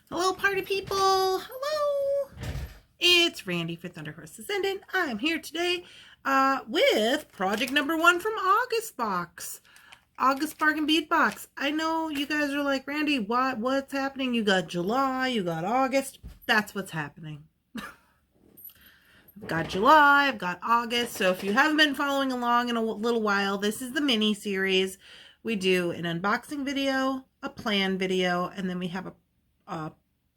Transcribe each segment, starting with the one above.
Hello, party people. Hello. It's Randy for Thunderhorse Descendant. I'm here today with project number 1 from August Box. August Bargain Bead Box. I know you guys are like, Randy, what's happening? You got July, you got August. That's what's happening. I've got July, I've got August. So if you haven't been following along in a little while, this is the mini series. We do an unboxing video, a plan video, and then we have a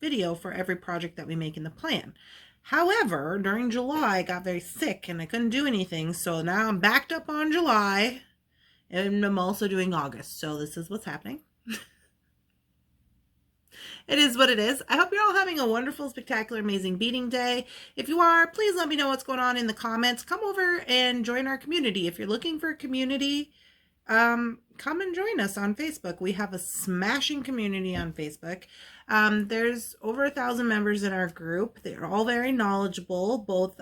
video for every project that we make in the plan. However, during July, I got very sick and I couldn't do anything. So now I'm backed up on July and I'm also doing August. So this is what's happening. It is what it is. I hope you're all having a wonderful, spectacular, amazing beading day. If you are, please let me know what's going on in the comments. Come over and join our community. If you're looking for a community, come and join us on Facebook. We have a smashing community on Facebook. There's over 1,000 members in our group. They're all very knowledgeable, both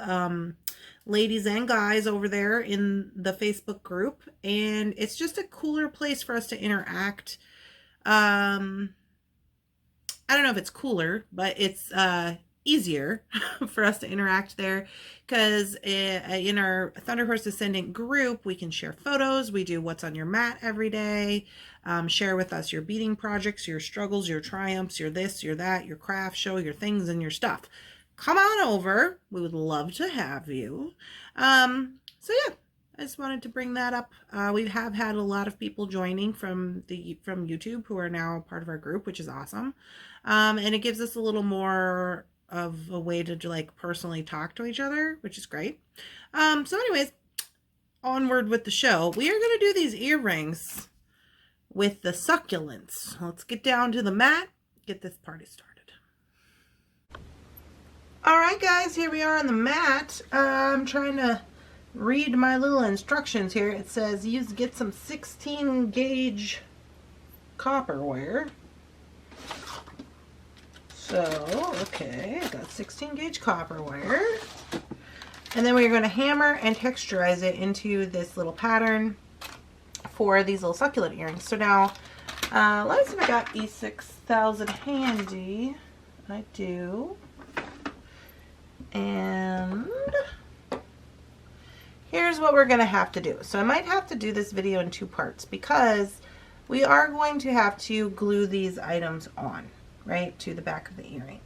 ladies and guys over there in the Facebook group. And it's just a cooler place for us to interact. I don't know if it's cooler, but it's easier for us to interact there because in our Thunderhorse Descendant group, we can share photos. We do what's on your mat every day. Share with us your beading projects, your struggles, your triumphs, your this, your that, your craft show, your things and your stuff. Come on over. We would love to have you. So yeah. I just wanted to bring that up. We have had a lot of people joining from YouTube who are now part of our group, which is awesome. And it gives us a little more of a way to like personally talk to each other, which is great. So anyways, onward with the show. We are going to do these earrings with the succulents. Let's get down to the mat, get this party started. All right, guys, here we are on the mat. I'm trying to read my little instructions here. It says get some 16 gauge copper wire. So, okay, I got 16 gauge copper wire. And then we're going to hammer and texturize it into this little pattern for these little succulent earrings. So now, let's see if I got E6000 handy. I do. And here's what we're going to have to do. So I might have to do this video in 2 parts because we are going to have to glue these items on, right, to the back of the earring.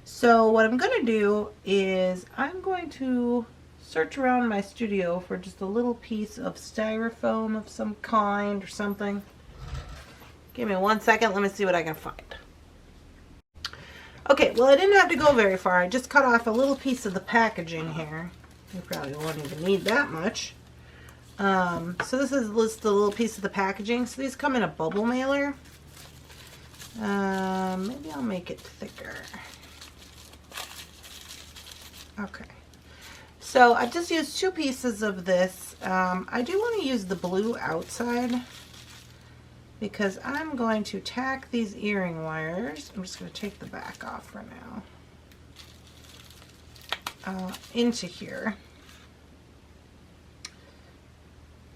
So what I'm going to do is I'm going to search around my studio for just a little piece of styrofoam of some kind or something. Give me 1 second. Let me see what I can find. Okay, well, I didn't have to go very far. I just cut off a little piece of the packaging here. You probably won't even need that much. So this is just a little piece of the packaging. So these come in a bubble mailer. Maybe I'll make it thicker. Okay. So I just used 2 pieces of this. I do want to use the blue outside because I'm going to tack these earring wires. I'm just going to take the back off for now. Into here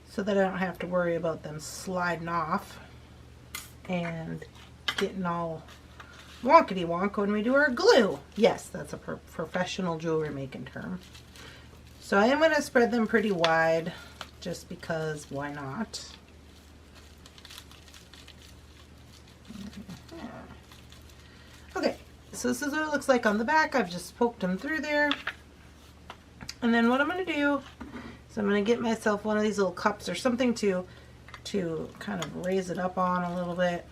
so that I don't have to worry about them sliding off and getting all wonkety wonk when we do our glue. Yes, that's a professional jewelry making term. So I am going to spread them pretty wide just because why not? Okay, so this is what it looks like on the back. I've just poked them through there. And then what I'm going to do is I'm going to get myself one of these little cups or something to kind of raise it up on a little bit.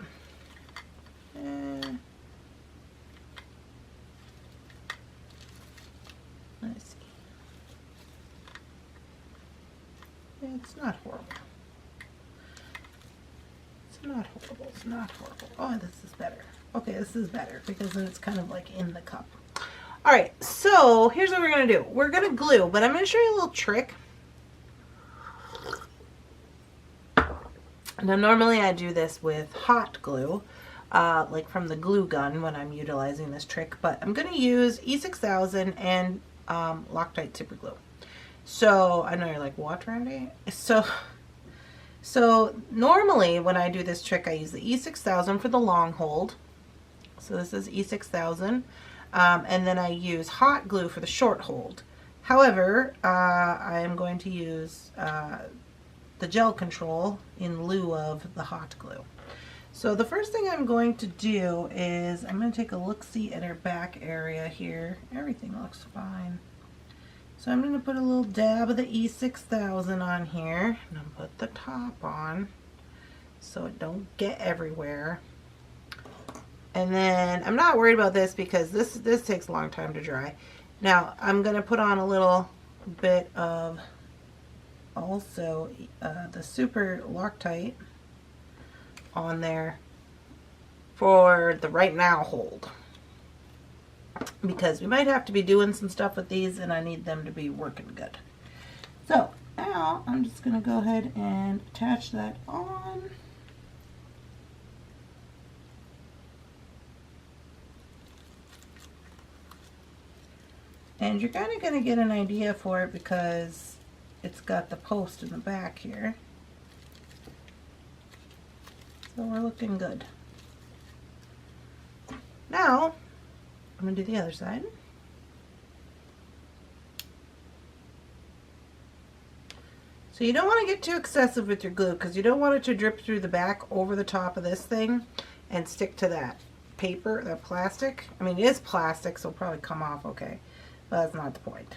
Let's see. It's not horrible. It's not horrible. It's not horrible. Oh, this is better. Okay, this is better because then it's kind of like in the cup. Alright, so here's what we're going to do. We're going to glue, but I'm going to show you a little trick. Now, normally I do this with hot glue, like from the glue gun when I'm utilizing this trick, but I'm going to use E6000 and Loctite super glue. So, I know you're like, what, Randy? So normally when I do this trick, I use the E6000 for the long hold. So this is E6000. And then I use hot glue for the short hold. However, I am going to use the gel control in lieu of the hot glue. So the first thing I'm going to do is I'm going to take a look-see at our back area here. Everything looks fine. So I'm going to put a little dab of the E6000 on here, and I'll put the top on so it don't get everywhere. And then I'm not worried about this because this takes a long time to dry. Now I'm going to put on a little bit of also the Super Loctite on there for the right now hold, because we might have to be doing some stuff with these and I need them to be working good. So now I'm just going to go ahead and attach that on. And you're kind of going to get an idea for it because it's got the post in the back here. So we're looking good. Now, I'm going to do the other side. So you don't want to get too excessive with your glue because you don't want it to drip through the back over the top of this thing and stick to that paper, that plastic. I mean, it is plastic, so it'll probably come off okay, but that's not the point.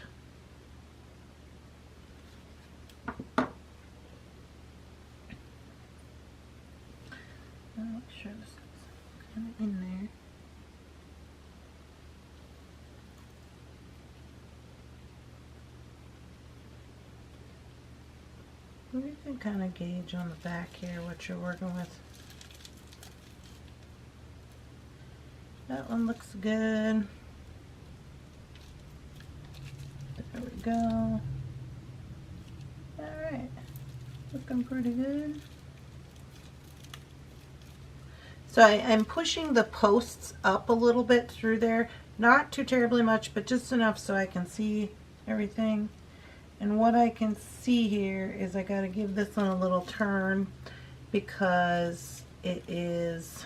Make sure this is kind of in there. You can kind of gauge on the back here what you're working with. That one looks good. There we go. Alright, looking pretty good. So I'm pushing the posts up a little bit through there, not too terribly much, but just enough so I can see everything. And what I can see here is I got to give this one a little turn because it is,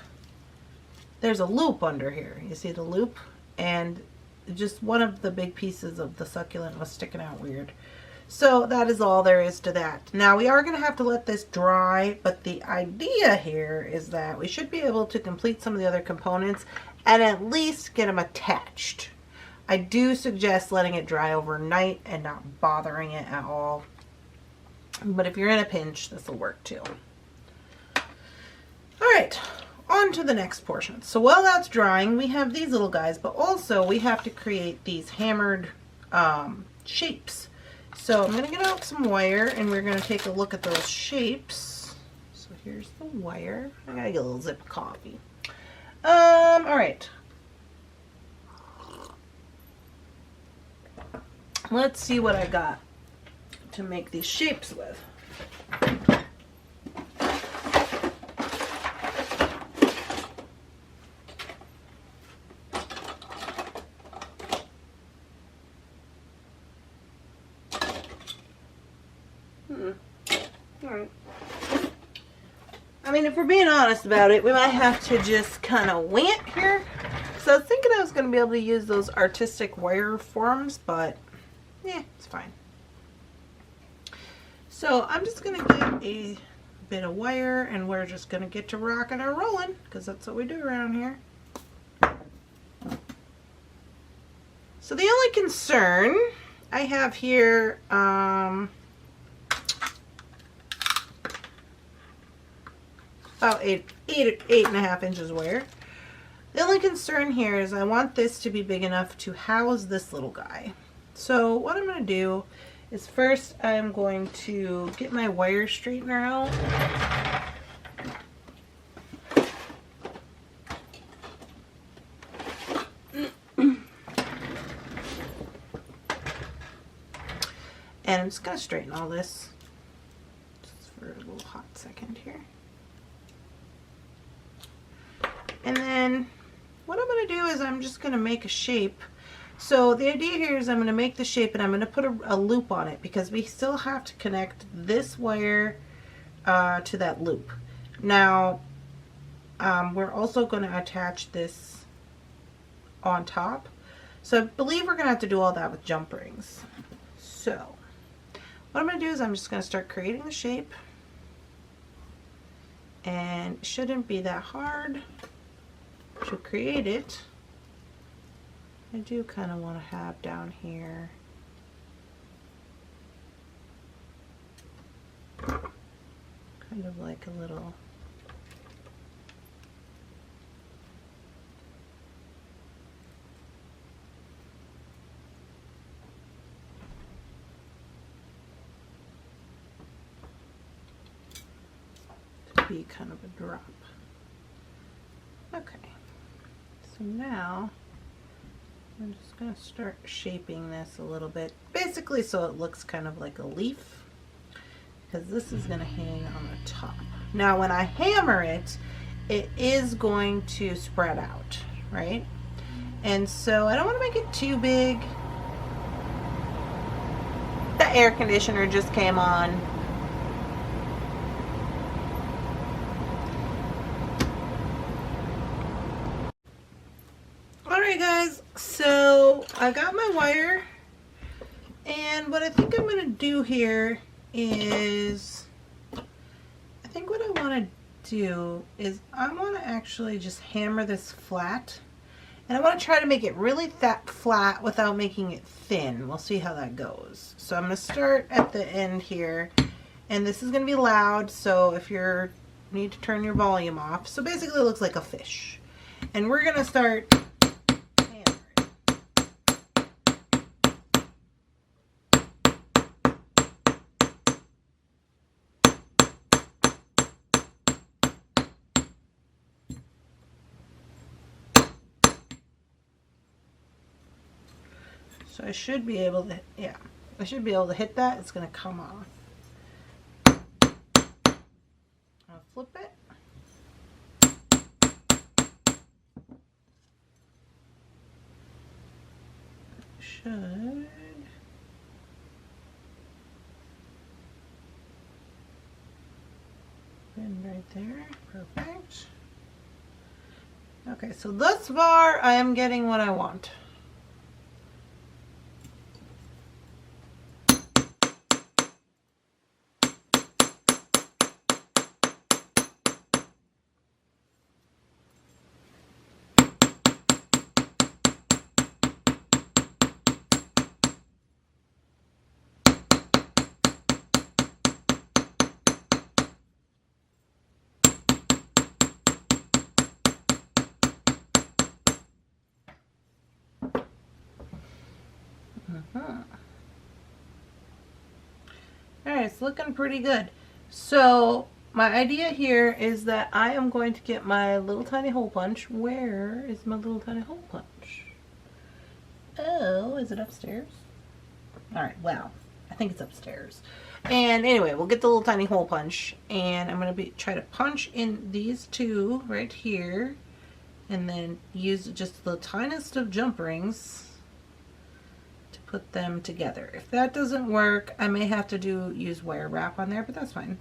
there's a loop under here. You see the loop? And just one of the big pieces of the succulent was sticking out weird. So that is all there is to that. Now we are going to have to let this dry, but the idea here is that we should be able to complete some of the other components and at least get them attached. I do suggest letting it dry overnight and not bothering it at all. But if you're in a pinch, this will work too. Alright, on to the next portion. So while that's drying, we have these little guys, but also we have to create these hammered shapes. So I'm going to get out some wire and we're going to take a look at those shapes. So here's the wire. I gotta get a little sip of coffee. Alright. Let's see what I got to make these shapes with. Alright. I mean, if we're being honest about it, we might have to just kind of wing it here. So I was thinking I was going to be able to use those artistic wire forms, but yeah, it's fine. So I'm just going to get a bit of wire and we're just going to get to rocking and rolling because that's what we do around here. So the only concern I have here, about eight and a half inches wire. The only concern here is I want this to be big enough to house this little guy. So what I'm going to do is first I'm going to get my wire straightener out. And I'm just going to straighten all this just for a little hot second here. And then what I'm going to do is I'm just going to make a shape. So the idea here is I'm going to make the shape and I'm going to put a loop on it because we still have to connect this wire to that loop. Now, we're also going to attach this on top. So I believe we're going to have to do all that with jump rings. So what I'm going to do is I'm just going to start creating the shape. And it shouldn't be that hard to create it. I do kind of want to have down here kind of like a little be kind of a drop. Okay, so now I'm just going to start shaping this a little bit, basically so it looks kind of like a leaf, because this is going to hang on the top. Now when I hammer it, it is going to spread out, right? And so I don't want to make it too big. The air conditioner just came on. Alright guys, so I got my wire, and what I think I'm going to do here is, I think what I want to do is I want to actually just hammer this flat, and I want to try to make it really flat without making it thin. We'll see how that goes. So I'm going to start at the end here, and this is going to be loud, so if you need to turn your volume off. So basically it looks like a fish, and we're going to start. So I should be able to, yeah, I should be able to hit that. It's going to come off. I'll flip it. Should. Bend right there. Perfect. Okay, so thus far I am getting what I want. Alright, it's looking pretty good. So my idea here is that I am going to get my little tiny hole punch. Where is my little tiny hole punch? Oh, is it upstairs? Alright, well, I think it's upstairs. And anyway, we'll get the little tiny hole punch, and I'm going to try to punch in these two right here, and then use just the tiniest of jump rings to put them together. If that doesn't work, I may have to use wire wrap on there, but that's fine.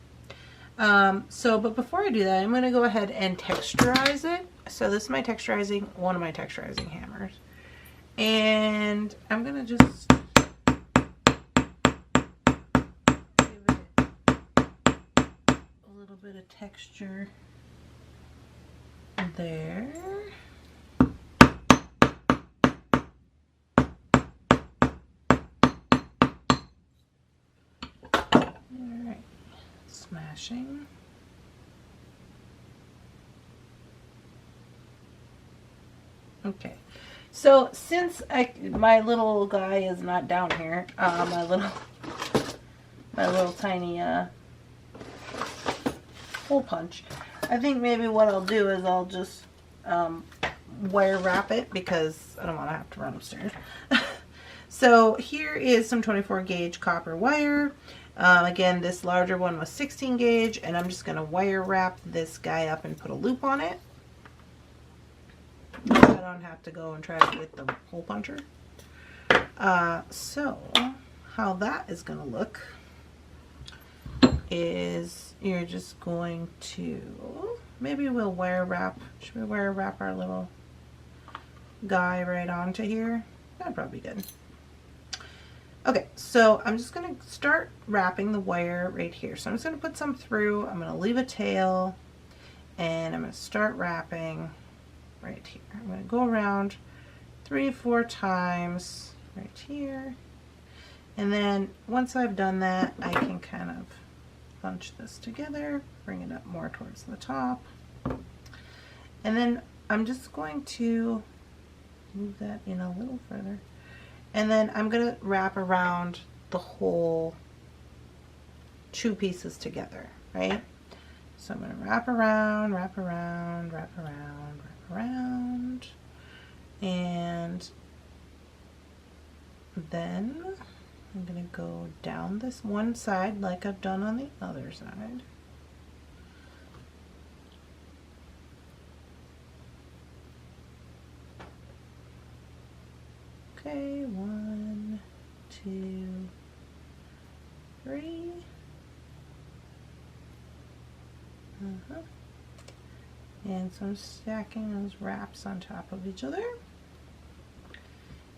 But before I do that, I'm going to go ahead and texturize it. So this is my texturizing, one of my texturizing hammers, and I'm going to just give it a little bit of texture there. Alright, smashing. Okay, so since my little guy is not down here, my little tiny hole punch, I think maybe what I'll do is I'll just wire wrap it, because I don't want to have to run upstairs. So here is some 24 gauge copper wire. Again, this larger one was 16 gauge, and I'm just going to wire wrap this guy up and put a loop on it. I don't have to go and try to get the hole puncher. So how that is going to look is you're just going to, maybe we'll wire wrap. Should we wire wrap our little guy right onto here? That'd probably be good. Okay, so I'm just going to start wrapping the wire right here. So I'm just going to put some through. I'm going to leave a tail, and I'm going to start wrapping right here. I'm going to go around 3-4 times right here. And then once I've done that, I can kind of bunch this together, bring it up more towards the top. And then I'm just going to move that in a little further. And then I'm going to wrap around the whole 2 pieces together, right? So I'm going to wrap around, wrap around, wrap around, wrap around. And then I'm going to go down this one side like I've done on the other side. Okay, 1, 2, 3. And so I'm stacking those wraps on top of each other.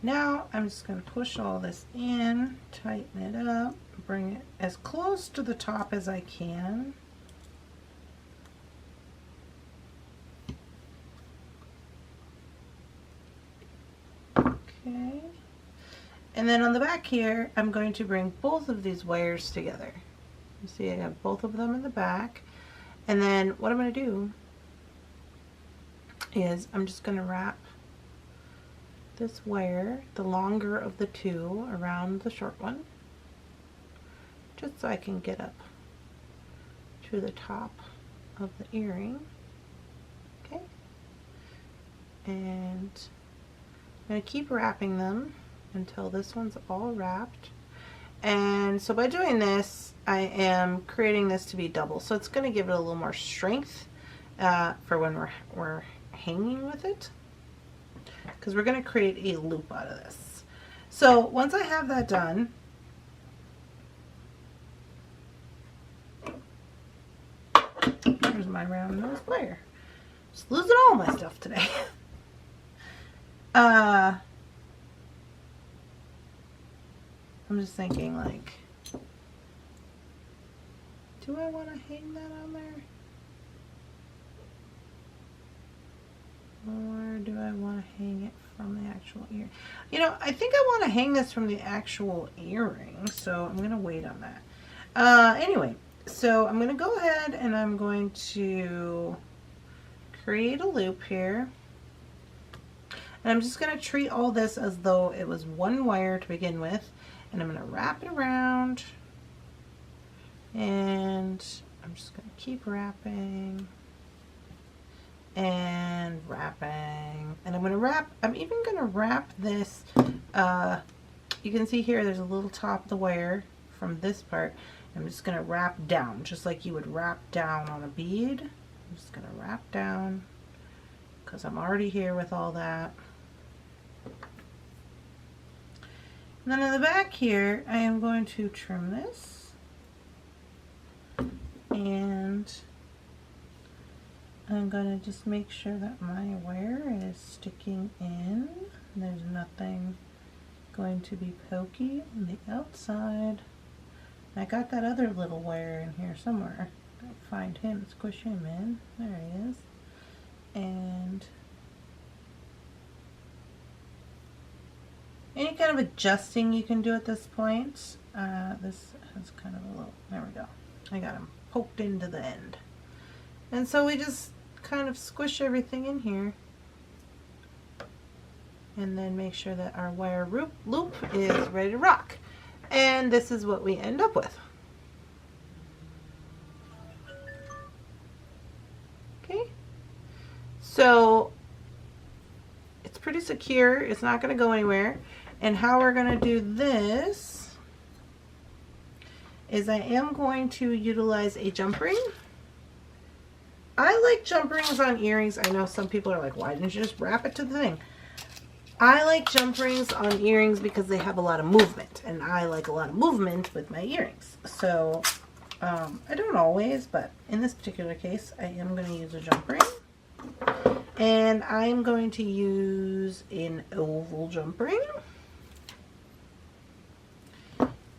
Now I'm just going to push all this in, tighten it up, bring it as close to the top as I can. Okay. And then on the back here, I'm going to bring both of these wires together. You see I have both of them in the back. And then what I'm going to do is I'm just going to wrap this wire, the longer of the 2, around the short one, just so I can get up to the top of the earring. Okay, and I'm going to keep wrapping them until this one's all wrapped. And so by doing this, I am creating this to be double, so it's going to give it a little more strength for when we're hanging with it, because we're going to create a loop out of this. So once I have that done, here's my round nose wire. Just losing all my stuff today. I'm just thinking, like, do I want to hang that on there? Or do I want to hang it from the actual ear? You know, I think I want to hang this from the actual earring, so I'm going to wait on that. Anyway, so I'm going to go ahead and I'm going to create a loop here. And I'm just going to treat all this as though it was one wire to begin with. And I'm going to wrap it around. And I'm just going to keep wrapping. And wrapping. And I'm going to wrap, I'm even going to wrap this, you can see here there's a little top of the wire from this part. I'm just going to wrap down, just like you would wrap down on a bead. I'm just going to wrap down, because I'm already here with all that. And then on the back here, I am going to trim this. And I'm going to just make sure that my wire is sticking in. There's nothing going to be pokey on the outside. I got that other little wire in here somewhere. I'll find him, squish him in. There he is. And any kind of adjusting you can do at this point. This has kind of a little, there we go. I got him poked into the end. And so we just kind of squish everything in here. And then make sure that our wire loop is ready to rock. And this is what we end up with. Okay. So it's pretty secure. It's not going to go anywhere. And how we're going to do this is I am going to utilize a jump ring. I like jump rings on earrings. I know some people are like, why didn't you just wrap it to the thing? I like jump rings on earrings because they have a lot of movement, and I like a lot of movement with my earrings. So I don't always, but in this particular case, I am going to use a jump ring. And I'm going to use an oval jump ring.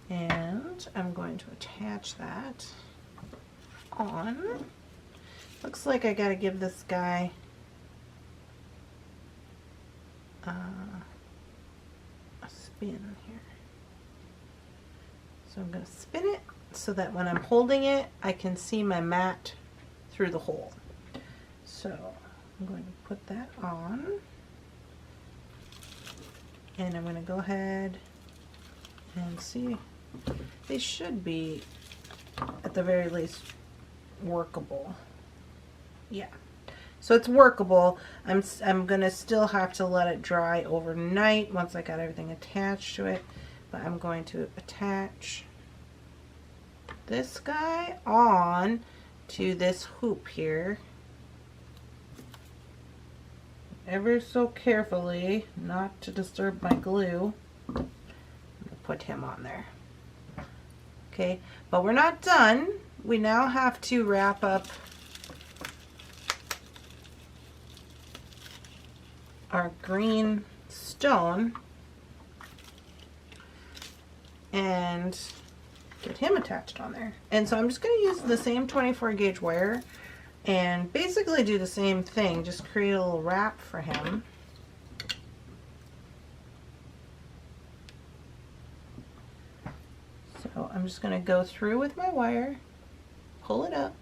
And I'm going to attach that on. Looks like I got to give this guy a spin here. So I'm going to spin it so that when I'm holding it, I can see my mat through the hole. So I'm going to put that on. And I'm going to go ahead and see. They should be, at the very least, workable. Yeah. So it's workable. I'm going to still have to let it dry overnight once I got everything attached to it. But I'm going to attach this guy on to this hoop here. Ever so carefully, not to disturb my glue. I'm going to put him on there. Okay, but we're not done. We now have to wrap up our green stone and get him attached on there. And so I'm just going to use the same 24 gauge wire and basically do the same thing, just create a little wrap for him. So I'm just going to go through with my wire, pull it up,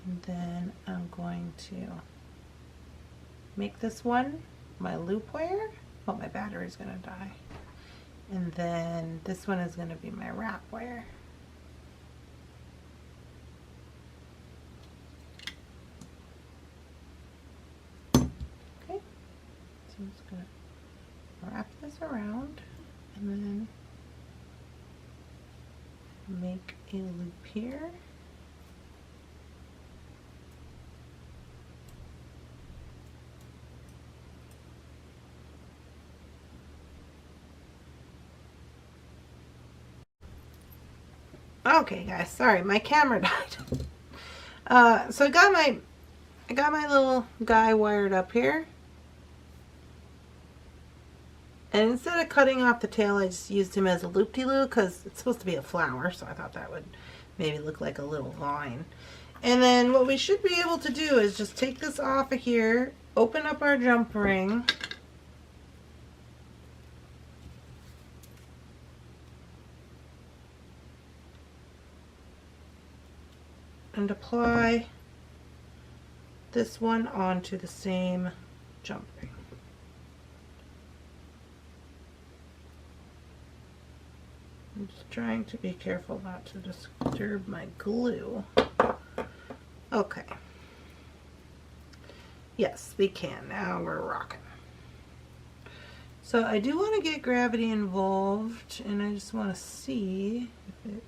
and then I'm going to make this one my loop wire. Oh, my battery's going to die. And then this one is going to be my wrap wire. Okay, so I'm just going to wrap this around and then make a loop here. Okay, guys, sorry, my camera died. So I got my little guy wired up here, and instead of cutting off the tail, I just used him as a loop-de-loop because it's supposed to be a flower, so I thought that would maybe look like a little vine. And then what we should be able to do is just take this off of here, open up our jump ring, and apply this one onto the same jump ring. I'm just trying to be careful not to disturb my glue. Okay. Yes, we can. Now we're rocking. So I do want to get gravity involved, and I just want to see if it's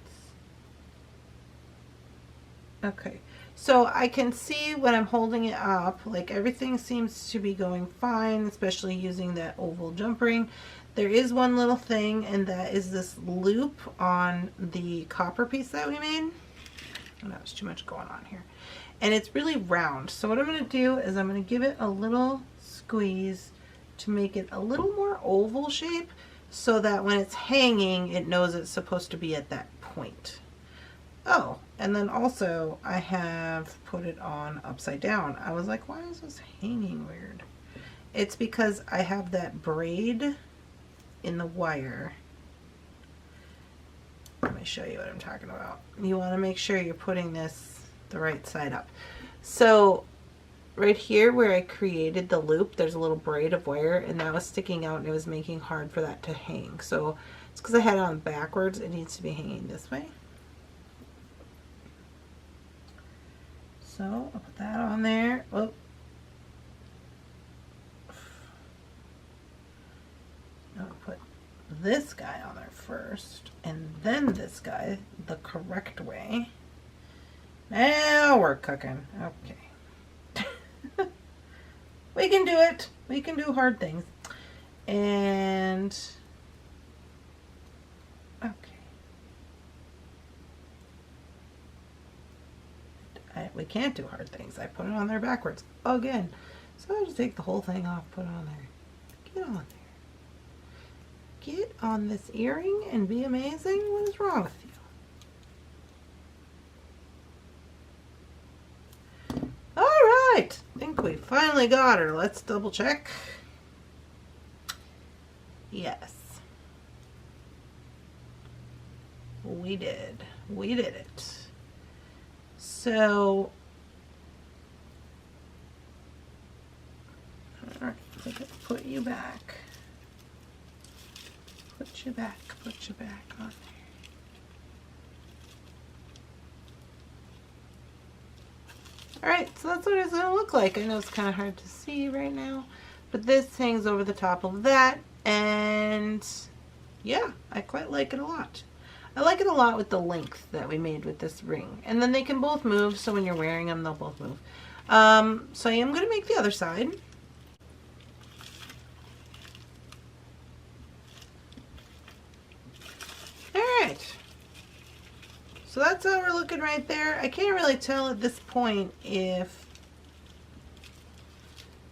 okay. So I can see when I'm holding it up, like everything seems to be going fine, especially using that oval jump ring. There is one little thing, and that is this loop on the copper piece that we made. Oh, that was too much going on here. And it's really round. So what I'm going to do is I'm going to give it a little squeeze to make it a little more oval shape so that when it's hanging, it knows it's supposed to be at that point. Oh, and then also I have put it on upside down. I was like, why is this hanging weird? It's because I have that braid in the wire. Let me show you what I'm talking about. You want to make sure you're putting this the right side up. So right here where I created the loop, there's a little braid of wire, and that was sticking out, and it was making hard for that to hang. So it's because I had it on backwards. It needs to be hanging this way. So I'll put that on there. Oh. I'll put this guy on there first, and then this guy the correct way. Now we're cooking. Okay. We can do it. We can do hard things. And okay. We can't do hard things. I put it on there backwards again. So I just take the whole thing off, put it on there. Get on there. Get on this earring and be amazing. What is wrong with you? All right. I think we finally got her. Let's double check. Yes. We did. We did it. So, all right, put you back. Put you back on there. All right, so that's what it's gonna look like. I know it's kind of hard to see right now, but this hangs over the top of that, and yeah, I quite like it a lot. I like it a lot with the length that we made with this ring. And then they can both move, so when you're wearing them, they'll both move. So I am going to make the other side. Alright. So that's how we're looking right there. I can't really tell at this point if...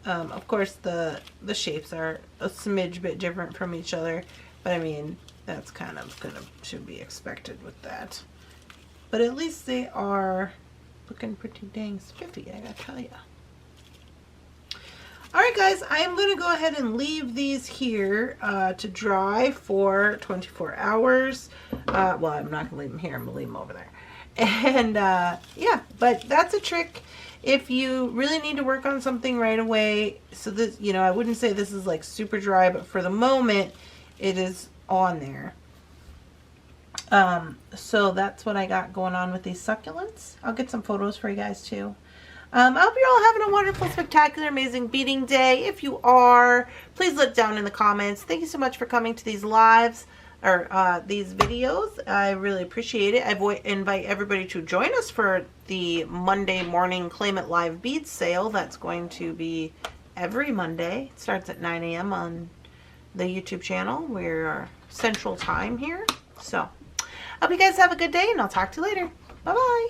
of course, the shapes are a smidge bit different from each other. But I mean... that's kind of should be expected with that. But at least they are looking pretty dang spiffy, I gotta tell you. Alright guys, I am going to go ahead and leave these here to dry for 24 hours. Well, I'm not going to leave them here, I'm going to leave them over there. And yeah, but that's a trick. If you really need to work on something right away, so this, you know, I wouldn't say this is like super dry, but for the moment, it is on there. So that's what I got going on with these succulents. I'll get some photos for you guys too. I hope you're all having a wonderful, spectacular, amazing beading day. If you are, please let down in the comments. Thank you so much for coming to these lives or these videos. I really appreciate it. I invite everybody to join us for the Monday morning Claim It Live bead sale. That's going to be every Monday. It starts at 9 a.m. on the YouTube channel. We're Central Time here. So, I hope you guys have a good day, and I'll talk to you later. Bye-bye.